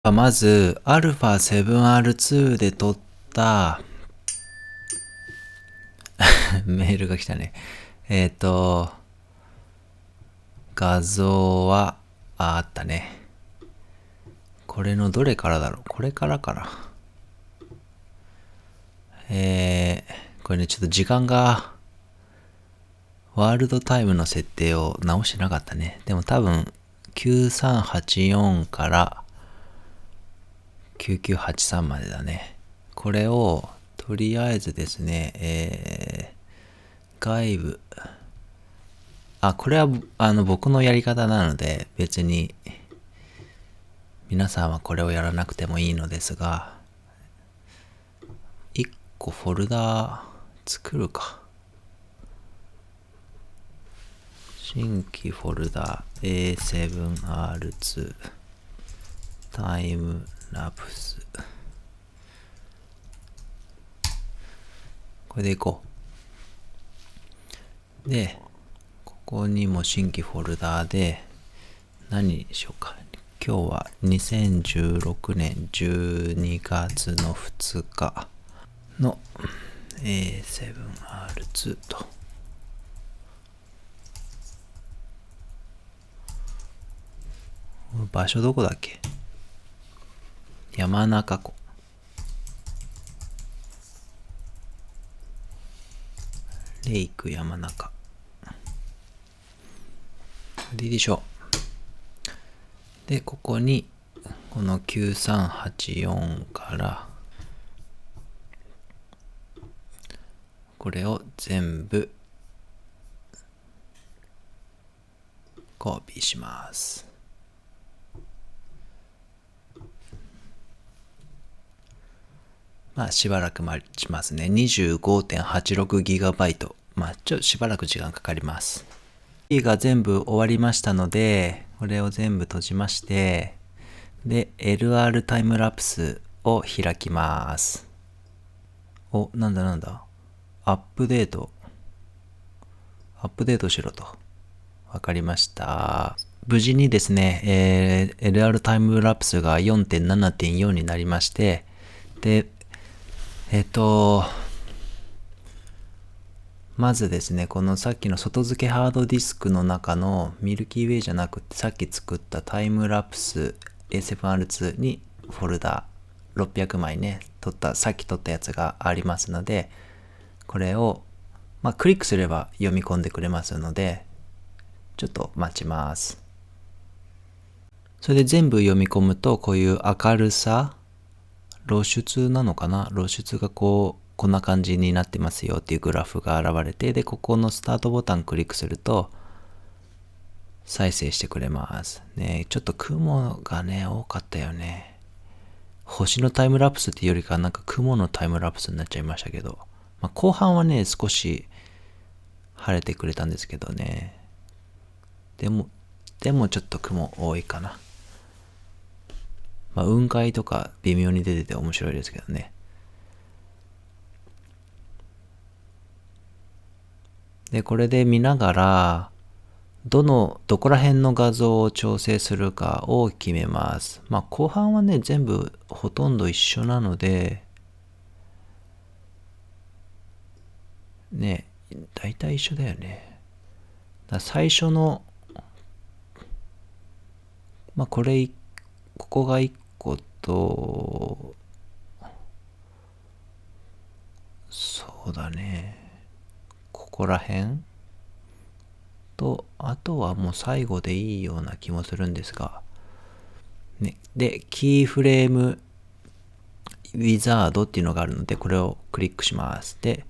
まず、α7R2 で撮ったメールが来たね。画像はあったね。これのどれからだろう？これからかな。これね、ちょっと時間が、ワールドタイムの設定を直してなかったね。でも多分、9384から9983までだね。これを、とりあえずですね、外部、これは、僕のやり方なので、別に、皆さんはこれをやらなくてもいいのですが、1個フォルダ作るか。新規フォルダ A7R2 タイムラプス。これでいこう。で、ここにも新規フォルダで何にしようか。今日は2016年12月の2日の A7R2 と。場所どこだっけ？山中湖。レイク山中。でいいでしょう。で、ここに、この9384から、これを全部コピーします。しばらく待ちますね。25.86GB。ちょっとしばらく時間かかります。が全部終わりましたので、これを全部閉じまして、で、LR タイムラプスを開きます。なんだ。アップデートしろと。わかりました。無事にですね、LR タイムラプスが 4.7.4 になりまして、で、まずですね、このさっきの外付けハードディスクの中のミルキーウェイじゃなくてさっき作ったタイムラプス A7R2 にフォルダ600枚ね、さっき撮ったやつがありますので、これを、クリックすれば読み込んでくれますので、ちょっと待ちます。それで全部読み込むと、こういう明るさ、露出なのかな？露出がこんな感じになってますよっていうグラフが現れて、で、ここのスタートボタンクリックすると、再生してくれます。ね、ちょっと雲がね、多かったよね。星のタイムラプスっていうよりかなんか雲のタイムラプスになっちゃいましたけど、後半はね、少し晴れてくれたんですけどね。でもちょっと雲多いかな。雲海とか微妙に出てて面白いですけどね。で、これで見ながら、どこら辺の画像を調整するかを決めます。後半はね、全部ほとんど一緒なので、ね、大体一緒だよね。最初の、ここが1個と、そうだね、ここら辺と、あとはもう最後でいいような気もするんですが、ね、で、キーフレームウィザードっていうのがあるので、これをクリックします。で、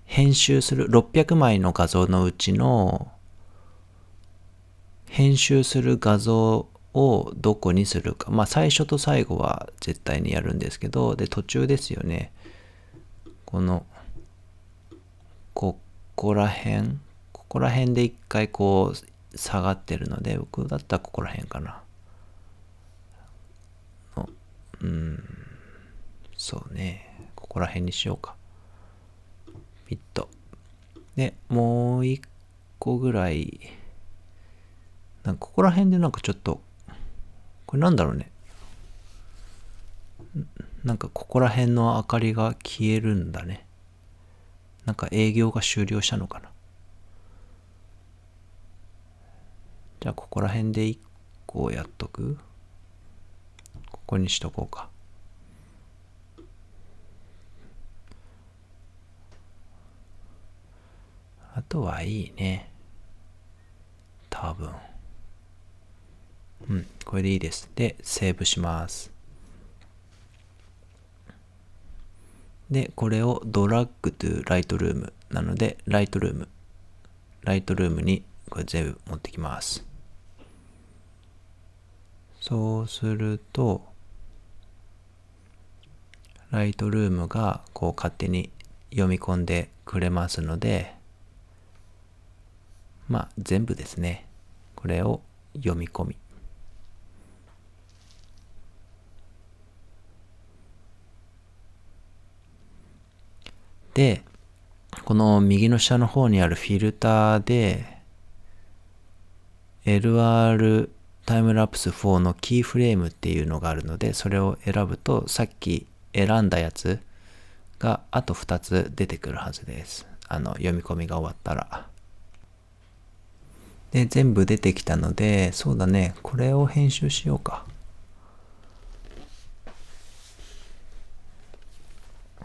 編集する600枚の画像のうちの編集する画像をどこにするか。最初と最後は絶対にやるんですけど、で、途中ですよね。ここら辺で一回こう下がってるので、僕だったらここら辺かな。そうね。ここら辺にしようか。ピッと。で、もう一個ぐらい、ここら辺でなんかちょっと、これなんだろうね。なんかここら辺の明かりが消えるんだね。なんか営業が終了したのかな。じゃあここら辺で1個やっとく。ここにしとこうか。あとはいいね。多分。これでいいです。で、セーブします。で、これをドラッグトゥライトルームなので、ライトルームにこれ全部持ってきます。そうすると、ライトルームがこう勝手に読み込んでくれますので、全部ですね。これを読み込み。で、この右の下の方にあるフィルターで、LR タイムラプス4のキーフレームっていうのがあるので、それを選ぶと、さっき選んだやつがあと2つ出てくるはずです。読み込みが終わったら。で、全部出てきたので、そうだね、これを編集しようか。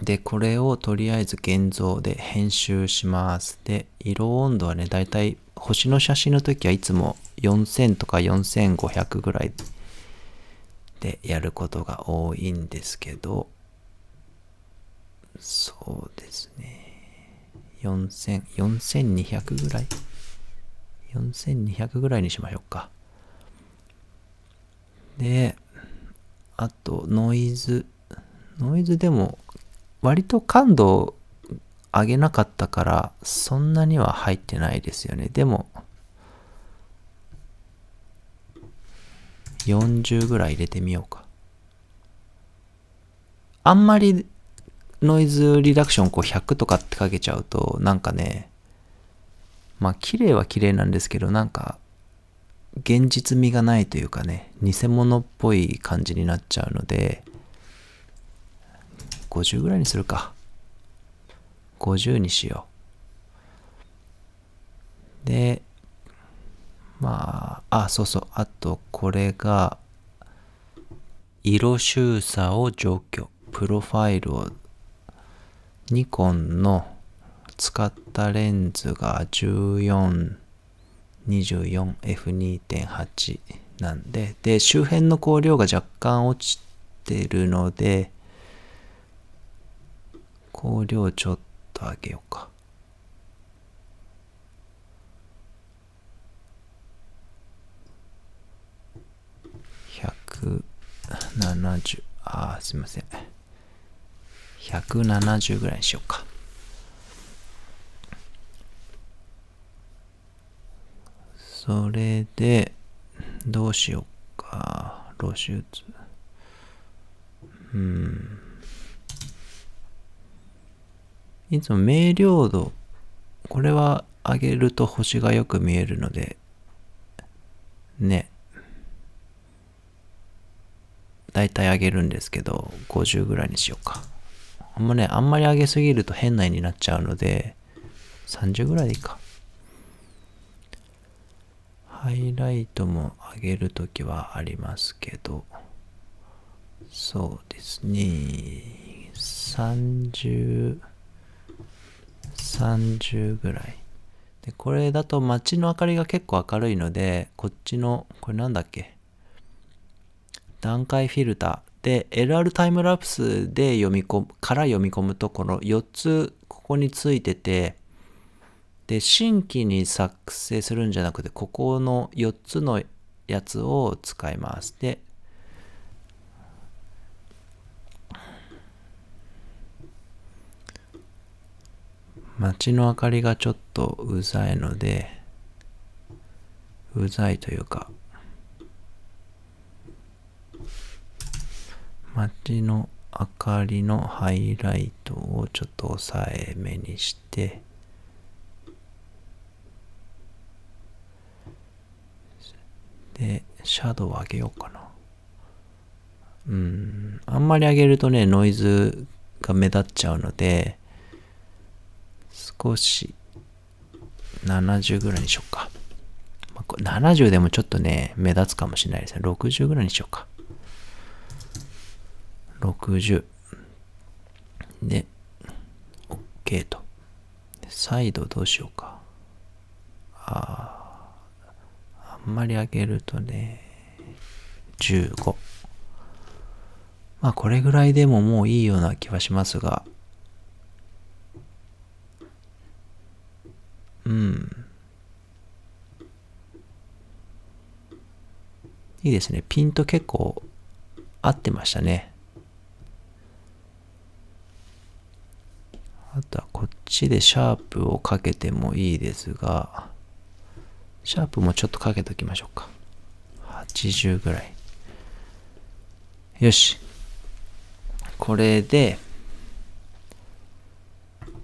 で、これをとりあえず現像で編集します。で、色温度はね、だいたい星の写真の時はいつも4000とか4500ぐらいでやることが多いんですけど、そうですね。4200ぐらい ?4200 ぐらいにしましょうか。で、あとノイズでも割と感度を上げなかったからそんなには入ってないですよね。でも40ぐらい入れてみようか。あんまりノイズリダクションこう100とかってかけちゃうとなんかね、綺麗は綺麗なんですけど、なんか現実味がないというかね、偽物っぽい感じになっちゃうので、50ぐらいにするか。50にしよう。で、そうそう。あと、これが、色周差を除去。プロファイルを、ニコンの使ったレンズが14、24F2.8 なんで、で、周辺の光量が若干落ちてるので、光量ちょっと上げようか。170、すいません。170ぐらいにしようか。それで、どうしようか。露出。いつも明瞭度。これは上げると星がよく見えるので、ね。だいたい上げるんですけど、50ぐらいにしようか。あんまり上げすぎると変な絵になっちゃうので、30ぐらいでいいか。ハイライトも上げるときはありますけど、そうですね。30ぐらい。で、これだと街の明かりが結構明るいので、こっちの、これなんだっけ、段階フィルターで LR タイムラプスで読み込むとこの4つここについてて、で、新規に作成するんじゃなくて、ここの4つのやつを使います。で、街の明かりがちょっとうざいので、うざいというか、街の明かりのハイライトをちょっと抑えめにして、で、シャドウ上げようかな。あんまり上げるとね、ノイズが目立っちゃうので、少し70ぐらいにしようか。70でもちょっとね、目立つかもしれないですね。60ぐらいにしようか。60。で、OK と。再度どうしようか。あんまり上げるとね、15。まあこれぐらいでももういいような気はしますが、いいですね。ピンと結構合ってましたね。あとはこっちでシャープをかけてもいいですが、シャープもちょっとかけときましょうか。80ぐらい。よし。これで、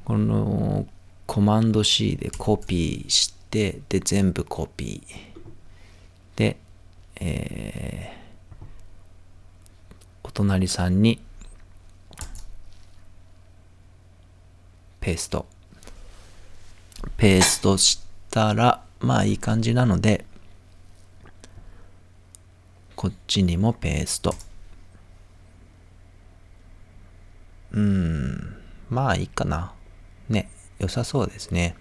このコマンド C でコピーして、で、全部コピー。で、お隣さんにペースト。ペーストしたら、まあいい感じなので、こっちにもペースト。まあいいかな。ね、良さそうですね。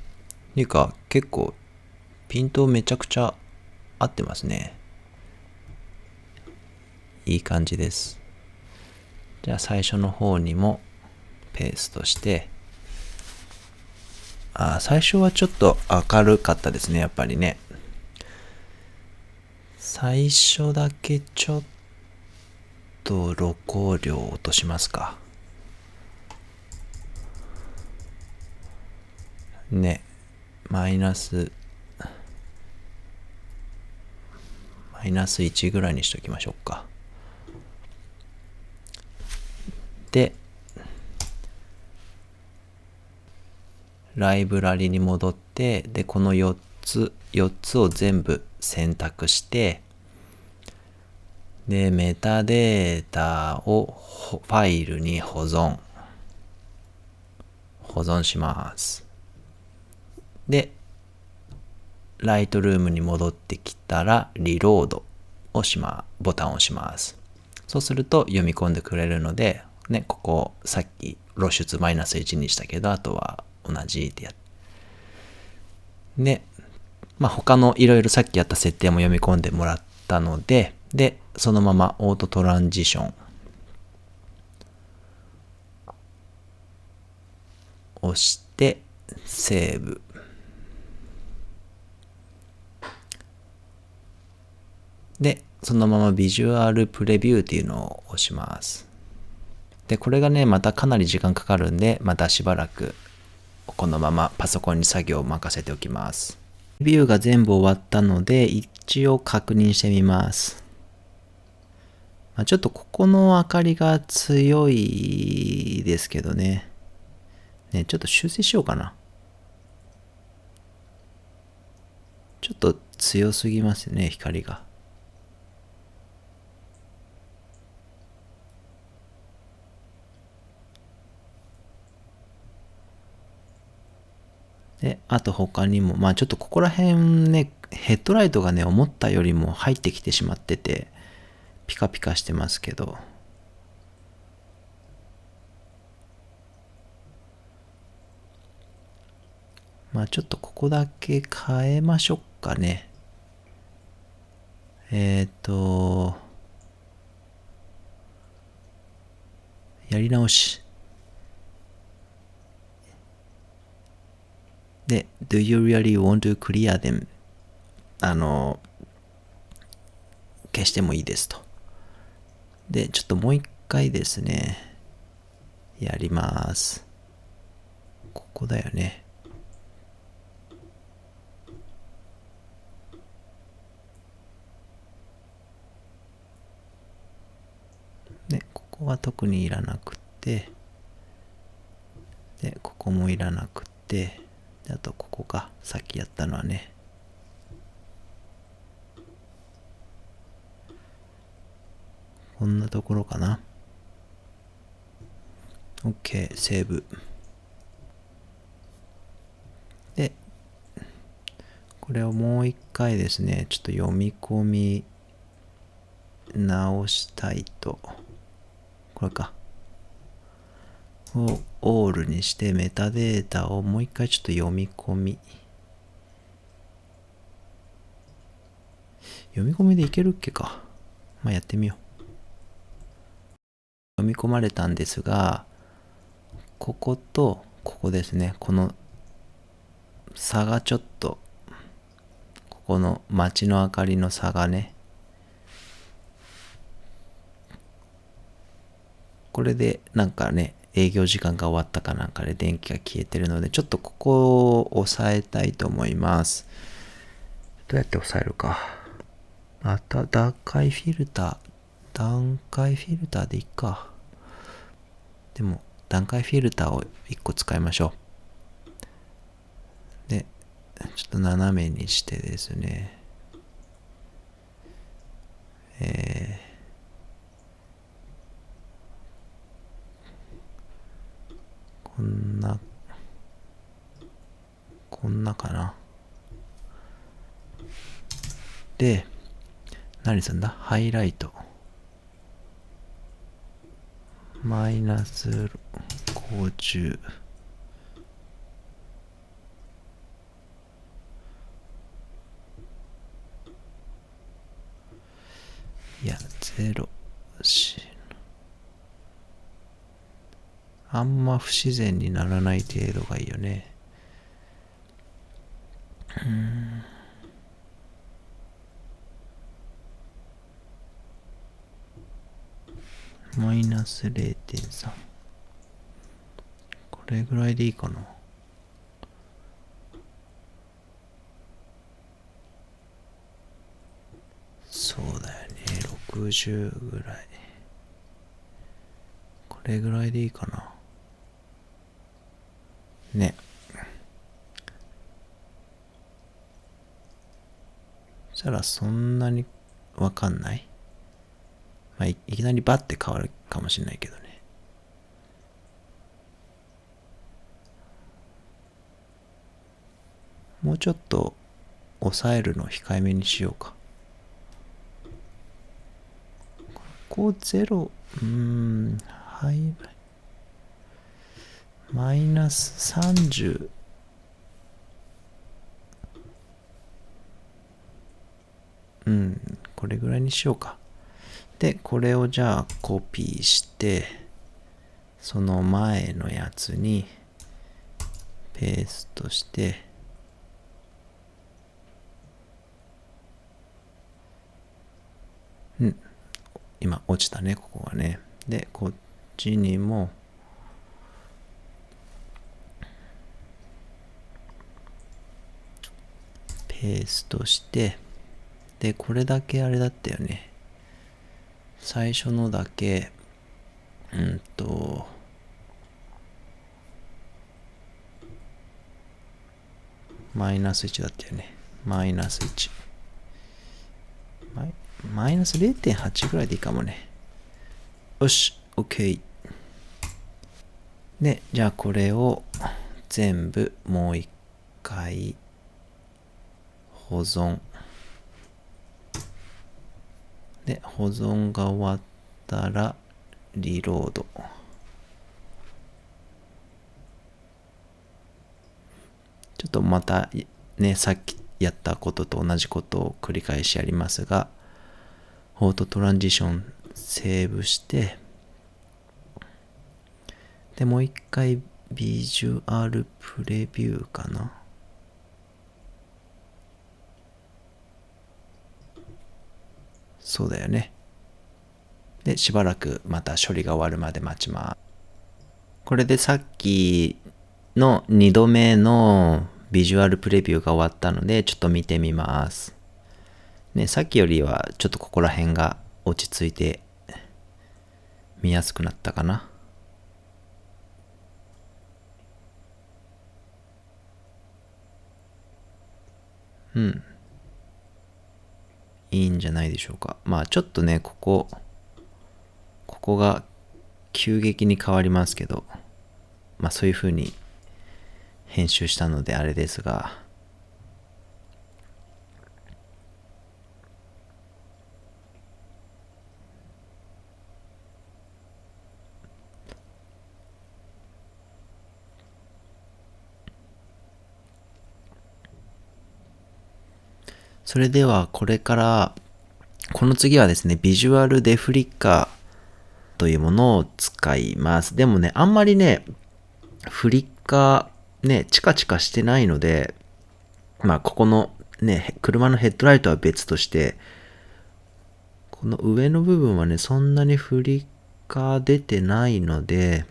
っていうか、結構、ピントめちゃくちゃ合ってますね。いい感じです。じゃあ最初の方にもペーストして、最初はちょっと明るかったですね、やっぱりね。最初だけちょっと露光量を落としますか。ね、マイナス1ぐらいにしときましょうか。で、ライブラリに戻って、で、この4つを全部選択して、で、メタデータをファイルに保存します。で、ライトルームに戻ってきたら、リロードボタンを押します。そうすると読み込んでくれるので、ね、ここさっき露出マイナス1にしたけど、あとは同じってやって。で、まあ他のいろいろさっきやった設定も読み込んでもらったので、で、そのままオートトランジション押して、セーブ。で、そのままビジュアルプレビューっていうのを押します。で、これがね、またかなり時間かかるんで、またしばらくこのままパソコンに作業を任せておきます。ビューが全部終わったので、一応確認してみます。ちょっとここの明かりが強いですけどね。ね、ちょっと修正しようかな。ちょっと強すぎますね、光が。で、あと他にも、ちょっとここら辺ね、ヘッドライトがね、思ったよりも入ってきてしまってて、ピカピカしてますけど。ちょっとここだけ変えましょうかね。やり直し。で、Do you really want to clear them? 消してもいいですと。で、ちょっともう一回ですね、やります。ここだよね。で、ここは特にいらなくて、で、ここもいらなくて、であとここか、さっきやったのはね。ここんなところかな。OK、セーブ。で、これをもう一回ですね、ちょっと読み込み直したいと。これか。をオールにしてメタデータをもう一回ちょっと読み込み。読み込みでいけるっけか。まあやってみよう。読み込まれたんですが、こことここですね。この差がちょっと、ここの街の明かりの差がね、これでなんかね、営業時間が終わったかなんかで電気が消えてるので、ちょっとここを押さえたいと思います。どうやって押さえるか。段階フィルターでいいか。でも、段階フィルターを1個使いましょう。で、ちょっと斜めにしてですね。こんなかな。で、何すんだ？ハイライト。マイナス50。いや、0。あんま不自然にならない程度がいいよね。マイナス 0.3。これぐらいでいいかな。そうだよね。60ぐらい。これぐらいでいいかな。ね。そしたらそんなにわかんない。まあ、いきなりバッて変わるかもしれないけどね。もうちょっと抑えるの控えめにしようか。ここ0、はい。マイナス30。これぐらいにしようか。で、これをじゃあコピーして、その前のやつにペーストして、今落ちたね、ここがね。で、こっちにも、ペーストして、で、これだけあれだったよね。最初のだけ、マイナス1だったよね。マイナス1。マイナス 0.8 ぐらいでいいかもね。よし、OK。で、じゃあこれを全部もう一回保存。で、保存が終わったらリロード。ちょっとまたね、さっきやったことと同じことを繰り返しやりますが、オートトランジションセーブして、で、もう一回ビジュアルプレビューかな。そうだよね。で、しばらくまた処理が終わるまで待ちます。これでさっきの2度目のビジュアルプレビューが終わったので、ちょっと見てみます。ね、さっきよりはちょっとここら辺が落ち着いて見やすくなったかな。いいんじゃないでしょうか。まあちょっとね、こここが急激に変わりますけど、まあそういう風に編集したのであれですが、それではこれからこの次はですね、ビジュアルデフリッカーというものを使います。でもね、あんまりね、フリッカーね、チカチカしてないので、まあここのね、車のヘッドライトは別として、この上の部分はね、そんなにフリッカー出てないので、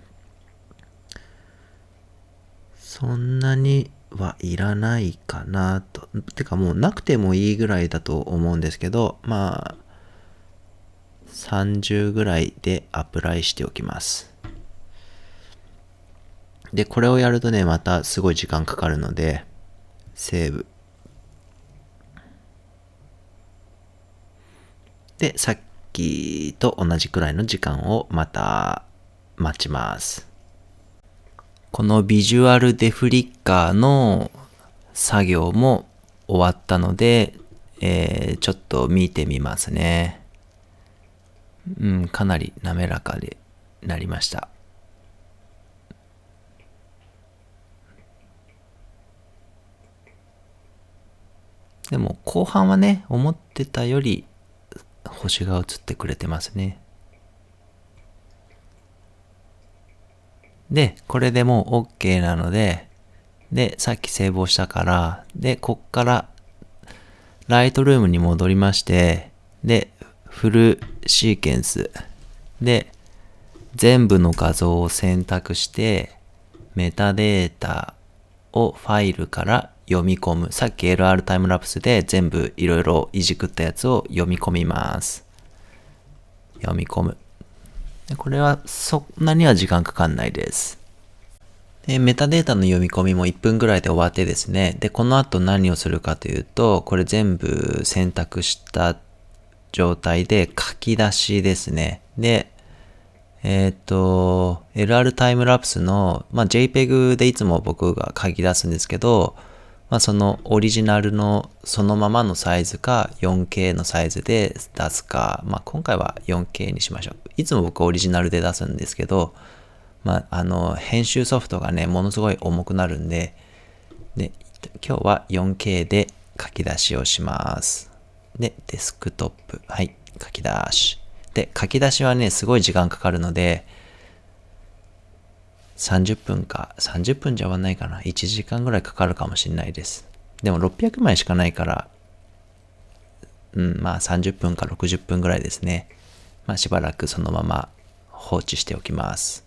そんなにはいらないかなと。てかもうなくてもいいぐらいだと思うんですけど、まあ、30ぐらいでアプライしておきます。で、これをやるとね、またすごい時間かかるので、セーブ。で、さっきと同じくらいの時間をまた待ちます。このビジュアルデフリッカーの作業も終わったので、ちょっと見てみますね。かなり滑らかでなりました。でも後半はね、思ってたより星が映ってくれてますね。で、これでもう OK なので、で、さっきセーブをしたから、で、こっからライトルームに戻りまして、で、フルシーケンスで、全部の画像を選択して、メタデータをファイルから読み込む。さっき LR タイムラプスで全部いろいろいじくったやつを読み込みます。読み込む。でこれはそんなには時間かかんないです。で、メタデータの読み込みも1分ぐらいで終わってですね。で、この後何をするかというと、これ全部選択した状態で書き出しですね。で、LR タイムラプスの、JPEG でいつも僕が書き出すんですけど、そのオリジナルのそのままのサイズか 4K のサイズで出すか、今回は 4K にしましょう。いつも僕オリジナルで出すんですけど、編集ソフトがね、ものすごい重くなるんで、今日は 4K で書き出しをします。で、デスクトップ。はい、書き出し。で、書き出しはね、すごい時間かかるので、30分じゃ終わんないかな。1時間ぐらいかかるかもしれないです。でも600枚しかないから、30分か60分ぐらいですね。しばらくそのまま放置しておきます。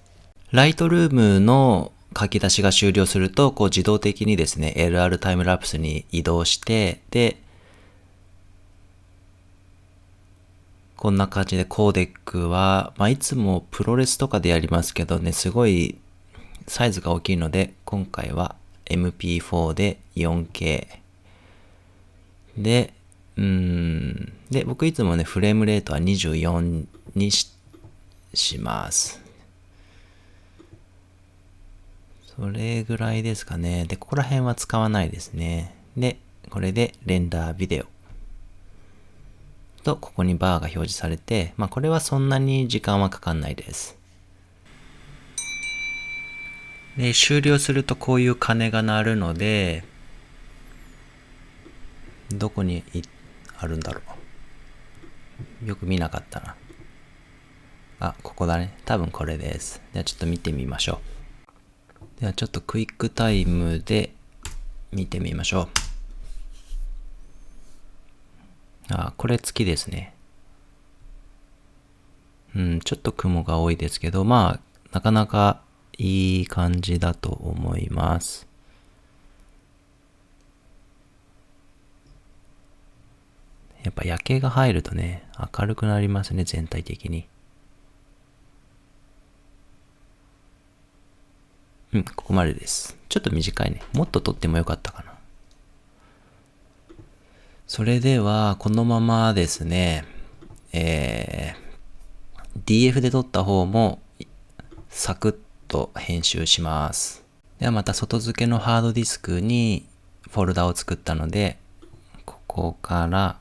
ライトルームの書き出しが終了すると、こう自動的にですね、LR タイムラプスに移動して、で、こんな感じでコーデックは、いつもプロレスとかでやりますけどね、すごいサイズが大きいので、今回は MP4 で 4K。で、僕いつもね、フレームレートは24にします。それぐらいですかね。で、ここら辺は使わないですね。で、これでレンダービデオ。と、ここにバーが表示されて、これはそんなに時間はかかんないです。で、終了するとこういう鐘が鳴るので、どこにあるんだろう。よく見なかったな。あ、ここだね。多分これです。ではちょっと見てみましょう。ではちょっとクイックタイムで見てみましょう。あ、これ付きですね。ちょっと雲が多いですけど、なかなかいい感じだと思います。やっぱ夜景が入るとね、明るくなりますね、全体的に。ここまでです。ちょっと短いね。もっと撮ってもよかったかな。それでは、このままですね、DF で撮った方もサクッと編集します。ではまた外付けのハードディスクにフォルダを作ったので、ここから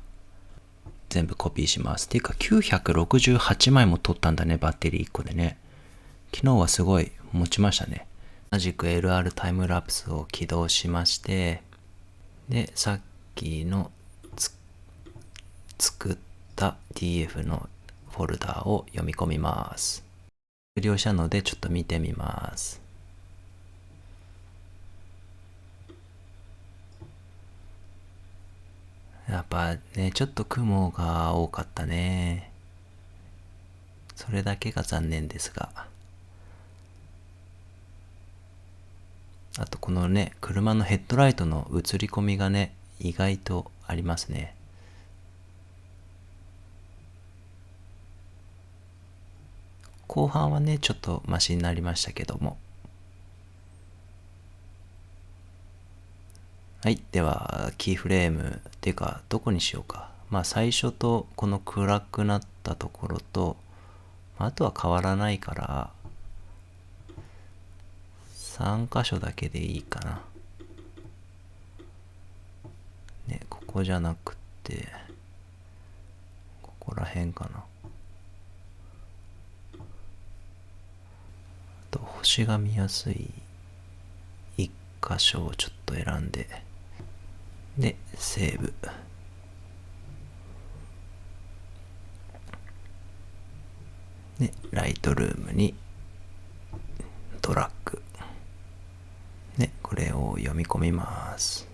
全部コピーします。っていうか968枚も取ったんだね、バッテリー1個でね。昨日はすごい持ちましたね。同じく LR タイムラプスを起動しまして、で、さっきの作った DF のフォルダを読み込みます。終了したのでちょっと見てみます。やっぱね、ちょっと雲が多かったね。それだけが残念ですが。あとこのね、車のヘッドライトの映り込みがね、意外とありますね。後半はね、ちょっとマシになりましたけども。はい。では、キーフレームっていうか、どこにしようか。まあ、最初とこの暗くなったところと、あとは変わらないから、3箇所だけでいいかな。ね、ここじゃなくて、ここら辺かな。あと、星が見やすい1箇所をちょっと選んで、で、セーブ。で、ライトルームにドラッグ。で、これを読み込みます。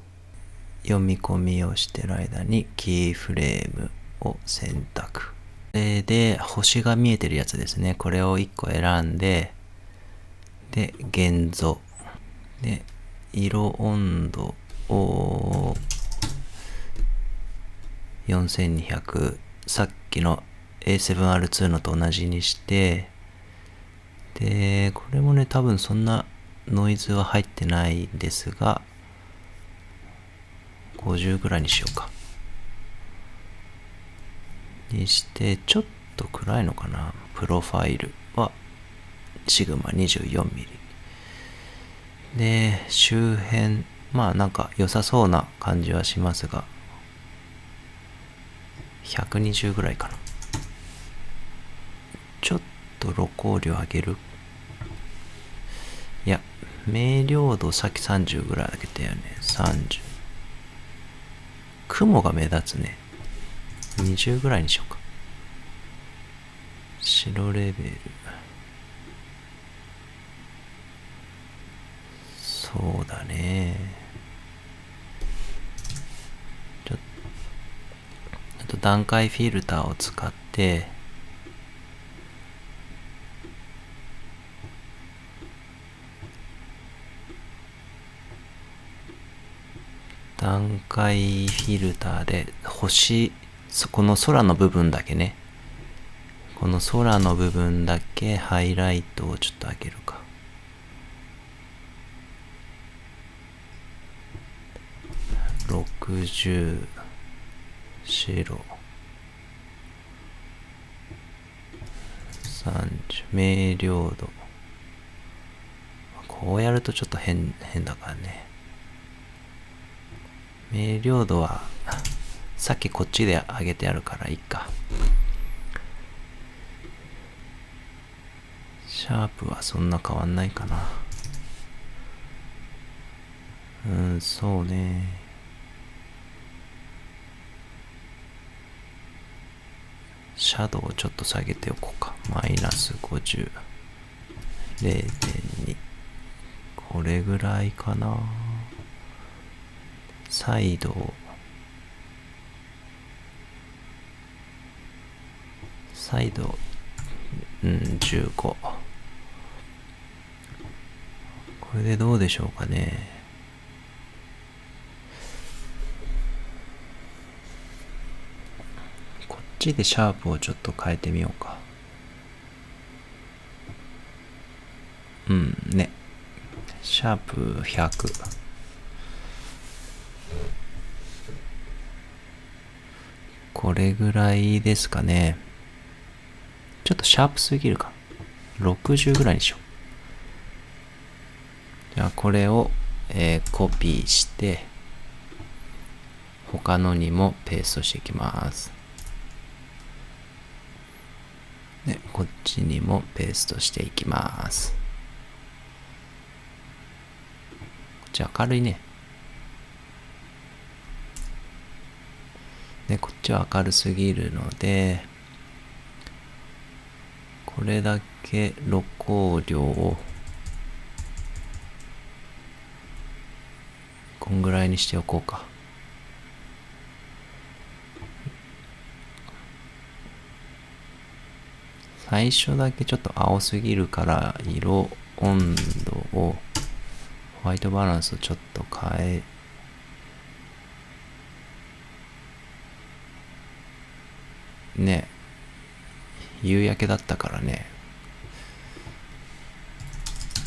読み込みをしてる間にキーフレームを選択。で、星が見えてるやつですね。これを1個選んで、で、現像。で、色温度を4200、さっきの A7R2 のと同じにして、で、これもね、多分そんなノイズは入ってないんですが、50ぐらいにしようか。にして、ちょっと暗いのかな。プロファイルはシグマ 24mm。で、周辺、まあなんか良さそうな感じはしますが、120ぐらいかな。ちょっと露光量上げる。いや、明瞭度さっき30ぐらい上げたよね。30。雲が目立つね。20ぐらいにしようか。白レベル。そうだね。あと段階フィルターを使って、段階フィルターで星、この空の部分だけね。この空の部分だけハイライトをちょっと上げるか。60、白、30、明瞭度。こうやるとちょっと変だからね。明瞭度はさっきこっちで上げてあるからいいか。シャープはそんな変わんないかな。そうね。シャドウをちょっと下げておこうか。マイナス50。0.2。これぐらいかな。サイドを15。これでどうでしょうかね。こっちでシャープをちょっと変えてみようか。ね。シャープ100。これぐらいですかね。ちょっとシャープすぎるか。60ぐらいにしよう。じゃあこれを、コピーして、他のにもペーストしていきます。で、こっちにもペーストしていきます。こっち明るいね。で、こっちは明るすぎるので、これだけ露光量をこんぐらいにしておこうか。最初だけちょっと青すぎるから色温度をホワイトバランスをちょっと変えね、夕焼けだったからね、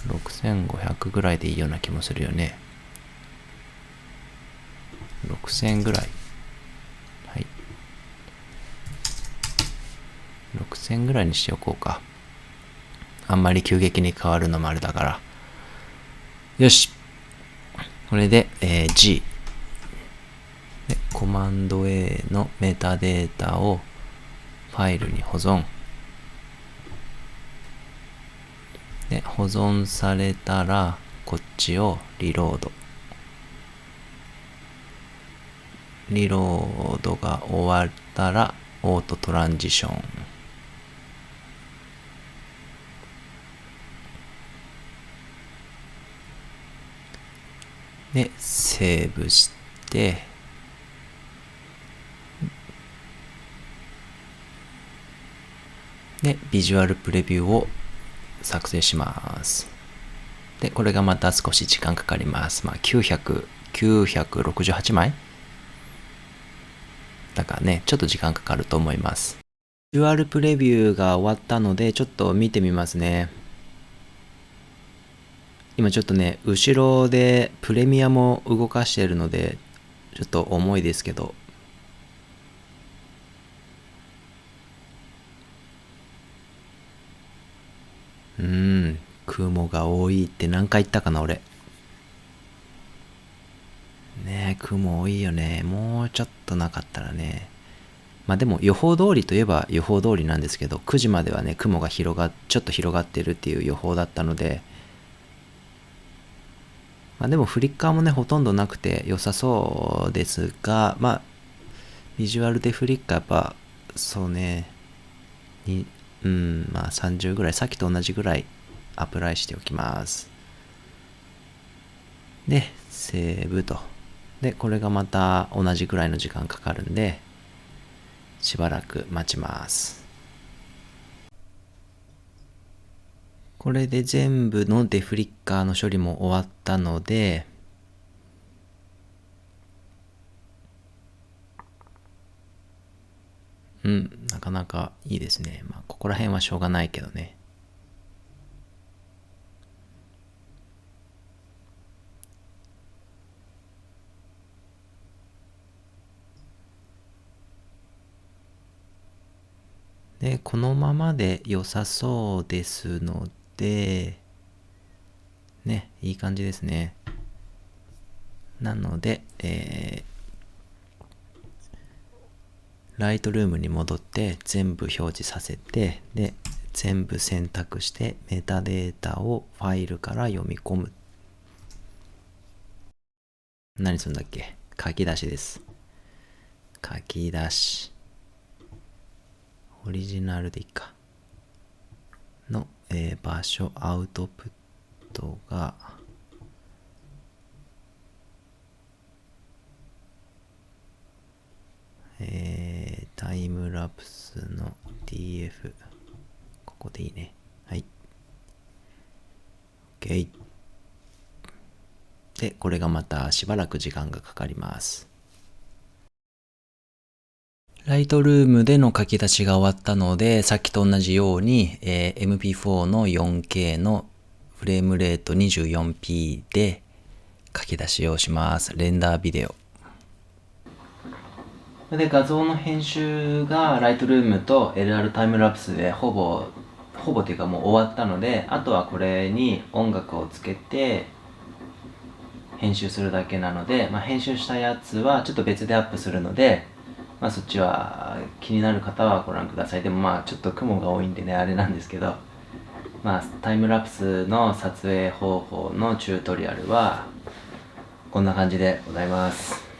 6500ぐらいでいいような気もするよね。6000ぐらい。はい。6000ぐらいにしておこうか。あんまり急激に変わるのもあれだから。よし。これで、G。で、コマンド A のメタデータをファイルに保存。で、保存されたら、こっちをリロード。リロードが終わったら、オートトランジション。で、セーブして、で、ビジュアルプレビューを作成します。で、これがまた少し時間かかります。まあ、968枚だからね、ちょっと時間かかると思います。ビジュアルプレビューが終わったので、ちょっと見てみますね。今ちょっとね、後ろでプレミアも動かしているので、ちょっと重いですけど。雲が多いって何回言ったかな、俺。ねえ、雲多いよね。もうちょっとなかったらね。まあでも予報通りといえば予報通りなんですけど、9時まではね、雲がちょっと広がってるっていう予報だったので、まあでもフリッカーもね、ほとんどなくて良さそうですが、まあ、ビジュアルでフリッカーやっぱ、そうね、まあ30ぐらい、さっきと同じぐらいアプライしておきます。で、セーブと。で、これがまた同じぐらいの時間かかるんで、しばらく待ちます。これで全部のデフリッカーの処理も終わったので、なかなかいいですね。まあ、ここら辺はしょうがないけどね。で、このままで良さそうですので、ね、いい感じですね。なので、ライトルームに戻って全部表示させて、で、全部選択してメタデータをファイルから読み込む。何するんだっけ？書き出しです。書き出し。オリジナルでいいか。の、場所、アウトプットが、タイムラプスの DF。ここでいいね。はい。OK。で、これがまたしばらく時間がかかります。ライトルームでの書き出しが終わったので、さっきと同じように、MP4 の 4K のフレームレート 24p で書き出しをします。レンダービデオ。で画像の編集が Lightroom と LR タイムラプスでほぼっていうかもう終わったので、あとはこれに音楽をつけて編集するだけなので、編集したやつはちょっと別でアップするので、そっちは気になる方はご覧ください。でもちょっと雲が多いんでねあれなんですけど、タイムラプスの撮影方法のチュートリアルはこんな感じでございます。